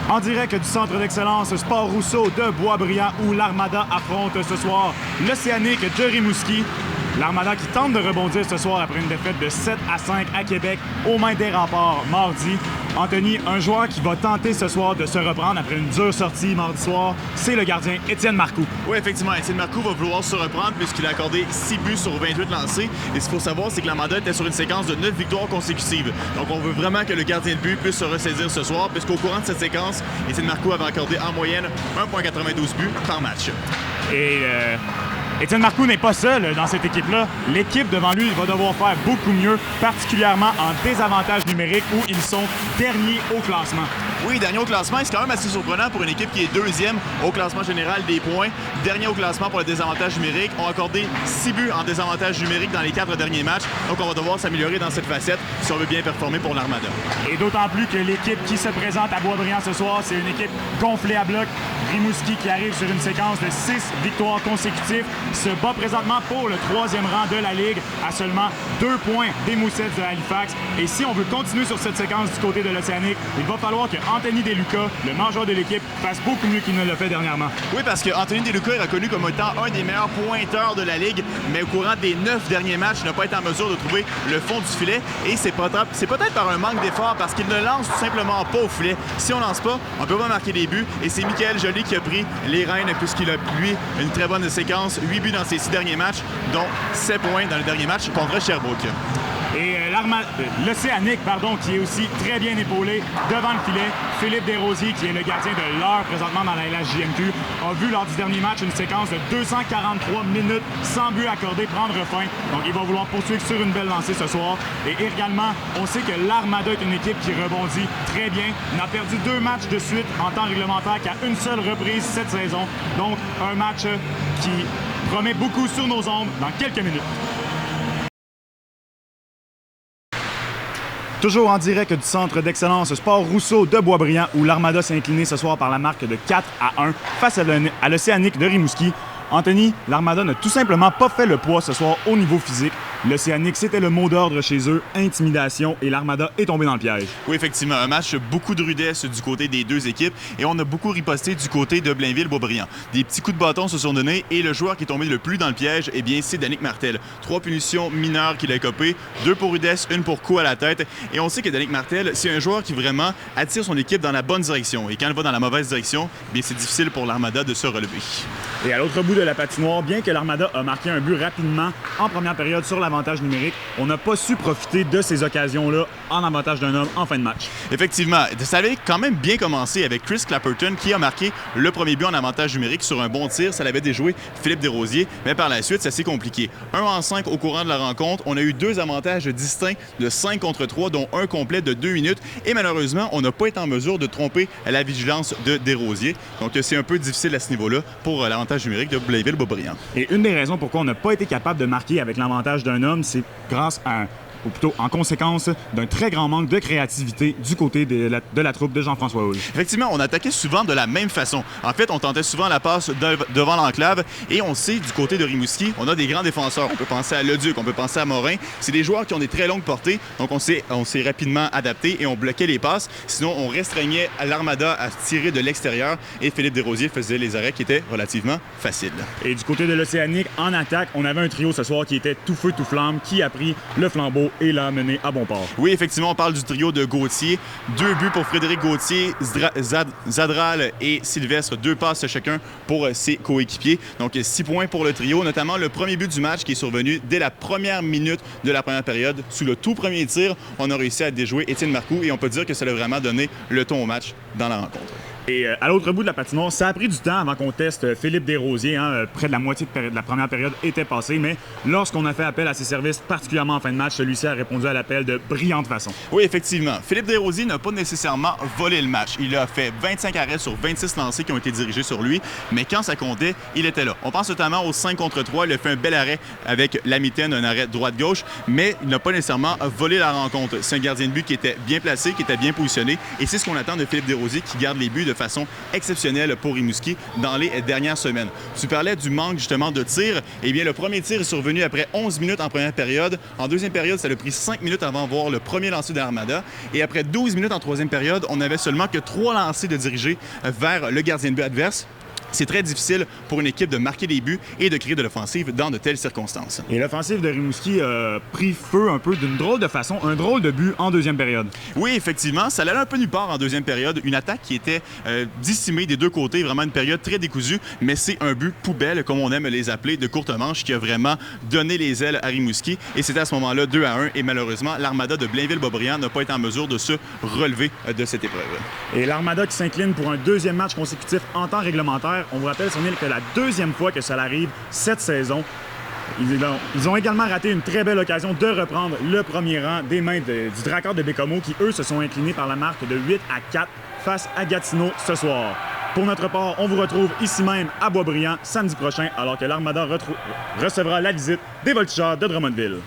En direct du Centre d'excellence Sport Rousseau de Boisbriand où l'Armada affronte ce soir l'Océanique de Rimouski. L'Armada qui tente de rebondir ce soir après une défaite de 7-5 à Québec aux mains des Remparts mardi. Anthony, un joueur qui va tenter ce soir de se reprendre après une dure sortie mardi soir, c'est le gardien Étienne Marcoux. Oui, effectivement, Étienne Marcoux va vouloir se reprendre puisqu'il a accordé 6 buts sur 28 lancés. Et ce qu'il faut savoir, c'est que l'Armada était sur une séquence de 9 victoires consécutives. Donc on veut vraiment que le gardien de but puisse se ressaisir ce soir puisqu'au courant de cette séquence, Étienne Marcoux avait accordé en moyenne 1,92 buts par match. Et Étienne Marcoux n'est pas seul dans cette équipe-là. L'équipe devant lui va devoir faire beaucoup mieux, particulièrement en désavantage numérique où ils sont derniers au classement. Oui, dernier au classement, c'est quand même assez surprenant pour une équipe qui est deuxième au classement général des points. Dernier au classement pour le désavantage numérique. On a accordé 6 buts en désavantage numérique dans les 4 derniers matchs. Donc on va devoir s'améliorer dans cette facette si on veut bien performer pour l'Armada. Et d'autant plus que l'équipe qui se présente à Boisbriand ce soir, c'est une équipe gonflée à bloc. Rimouski qui arrive sur une séquence de 6 victoires consécutives se bat présentement pour le 3e rang de la Ligue à seulement 2 points des Moussettes de Halifax. Et si on veut continuer sur cette séquence du côté de l'Océanique, il va falloir que Anthony Deluca, le majeur de l'équipe, fasse beaucoup mieux qu'il ne l'a fait dernièrement. Oui, parce que Anthony Deluca est reconnu comme étant un des meilleurs pointeurs de la Ligue, mais au courant des 9 derniers matchs, il n'a pas été en mesure de trouver le fond du filet. Et c'est peut-être par un manque d'effort, parce qu'il ne lance tout simplement pas au filet. Si on lance pas, on peut pas marquer des buts. Et c'est Michael Joly qui a pris les rênes, puisqu'il a, lui, une très bonne séquence. 8 buts dans ses 6 derniers matchs, dont 7 points dans le dernier match contre Sherbrooke. Et l'Océanique, qui est aussi très bien épaulé devant le filet. Philippe Desrosiers, qui est le gardien de l'heure présentement dans la LHJMQ, a vu lors du dernier match une séquence de 243 minutes sans but accordé prendre fin. Donc il va vouloir poursuivre sur une belle lancée ce soir. Et également, on sait que l'Armada est une équipe qui rebondit très bien. On a perdu 2 matchs de suite en temps réglementaire qu'à une seule reprise cette saison. Donc un match qui promet beaucoup sur nos ombres dans quelques minutes. Toujours en direct du Centre d'excellence Sport Rousseau de Boisbriand où l'Armada s'est incliné ce soir par la marque de 4-1 face à l'Océanique de Rimouski. Anthony, l'Armada n'a tout simplement pas fait le poids ce soir au niveau physique. L'Océanique, c'était le mot d'ordre chez eux, intimidation, et l'Armada est tombé dans le piège. Oui, effectivement, un match beaucoup de rudesse du côté des deux équipes et on a beaucoup riposté du côté de Blainville-Boisbriand. Des petits coups de bâton se sont donnés et le joueur qui est tombé le plus dans le piège, eh bien, c'est Danick Martel. 3 punitions mineures qu'il a copées, 2 pour rudesse, 1 pour coup à la tête. Et on sait que Danick Martel, c'est un joueur qui vraiment attire son équipe dans la bonne direction. Et quand elle va dans la mauvaise direction, eh bien, c'est difficile pour l'Armada de se relever. Et à l'autre bout de la patinoire, bien que l'Armada a marqué un but rapidement en première période sur l'avantage numérique, on n'a pas su profiter de ces occasions-là en avantage d'un homme en fin de match. Effectivement, ça avait quand même bien commencé avec Chris Clapperton qui a marqué le premier but en avantage numérique sur un bon tir. Ça l'avait déjoué Philippe Desrosiers, mais par la suite, ça s'est compliqué. 1-5 au courant de la rencontre. On a eu 2 avantages distincts de 5 contre 3, dont un complet de 2 minutes. Et malheureusement, on n'a pas été en mesure de tromper la vigilance de Desrosiers. Donc, c'est un peu difficile à ce niveau-là pour l'avantage numérique de Blainville-Boisbriand. Et une des raisons pourquoi on n'a pas été capable de marquer avec l'avantage d'un homme, c'est grâce à ou plutôt en conséquence d'un très grand manque de créativité du côté de la troupe de Jean-François Houle. Effectivement, on attaquait souvent de la même façon. En fait, on tentait souvent la passe devant l'enclave et on sait du côté de Rimouski, on a des grands défenseurs. On peut penser à Leduc, on peut penser à Morin. C'est des joueurs qui ont des très longues portées, donc on s'est rapidement adapté et on bloquait les passes. Sinon, on restreignait l'Armada à tirer de l'extérieur et Philippe Desrosiers faisait les arrêts qui étaient relativement faciles. Et du côté de l'Océanique, en attaque, on avait un trio ce soir qui était tout feu, tout flamme, qui a pris le flambeau et l'a mené à bon port. Oui, effectivement, on parle du trio de Gauthier. 2 buts pour Frédéric Gauthier, Zadral et Sylvestre. 2 passes chacun pour ses coéquipiers. Donc, 6 points pour le trio, notamment le premier but du match qui est survenu dès la première minute de la première période. Sous le tout premier tir, on a réussi à déjouer Étienne Marcoux et on peut dire que ça a vraiment donné le ton au match dans la rencontre. Et à l'autre bout de la patinoire, ça a pris du temps avant qu'on teste Philippe Desrosiers. Près de la moitié de la première période était passée, mais lorsqu'on a fait appel à ses services, particulièrement en fin de match, celui-ci a répondu à l'appel de brillante façon. Oui, effectivement. Philippe Desrosiers n'a pas nécessairement volé le match. Il a fait 25 arrêts sur 26 lancés qui ont été dirigés sur lui, mais quand ça comptait, il était là. On pense notamment au 5 contre 3. Il a fait un bel arrêt avec la mitaine, un arrêt droite-gauche, mais il n'a pas nécessairement volé la rencontre. C'est un gardien de but qui était bien placé, qui était bien positionné, et c'est ce qu'on attend de Philippe Desrosiers qui garde les buts de façon exceptionnelle pour Rimouski dans les dernières semaines. Tu parlais du manque justement de tir. Eh bien, le premier tir est survenu après 11 minutes en première période. En deuxième période, ça a pris 5 minutes avant de voir le premier lancer de l'Armada. Et après 12 minutes en troisième période, on n'avait seulement que 3 lancers de diriger vers le gardien de but adverse. C'est très difficile pour une équipe de marquer des buts et de créer de l'offensive dans de telles circonstances. Et l'offensive de Rimouski a pris feu un peu d'une drôle de façon, un drôle de but en deuxième période. Oui, effectivement, ça allait un peu nulle part en deuxième période. Une attaque qui était dissimée des deux côtés, vraiment une période très décousue, mais c'est un but poubelle, comme on aime les appeler, de courte manche, qui a vraiment donné les ailes à Rimouski. Et c'était à ce moment-là 2-1. Et malheureusement, l'Armada de Blainville-Boisbriand n'a pas été en mesure de se relever de cette épreuve. Et l'Armada qui s'incline pour un deuxième match consécutif en temps réglementaire. On vous rappelle, Sonil, que la deuxième fois que ça arrive cette saison. Ils ont également raté une très belle occasion de reprendre le premier rang des mains du Dracard de Bécomo qui, eux, se sont inclinés par la marque de 8-4 face à Gatineau ce soir. Pour notre part, on vous retrouve ici même à Boisbriand samedi prochain alors que l'Armada recevra la visite des Voltigeurs de Drummondville.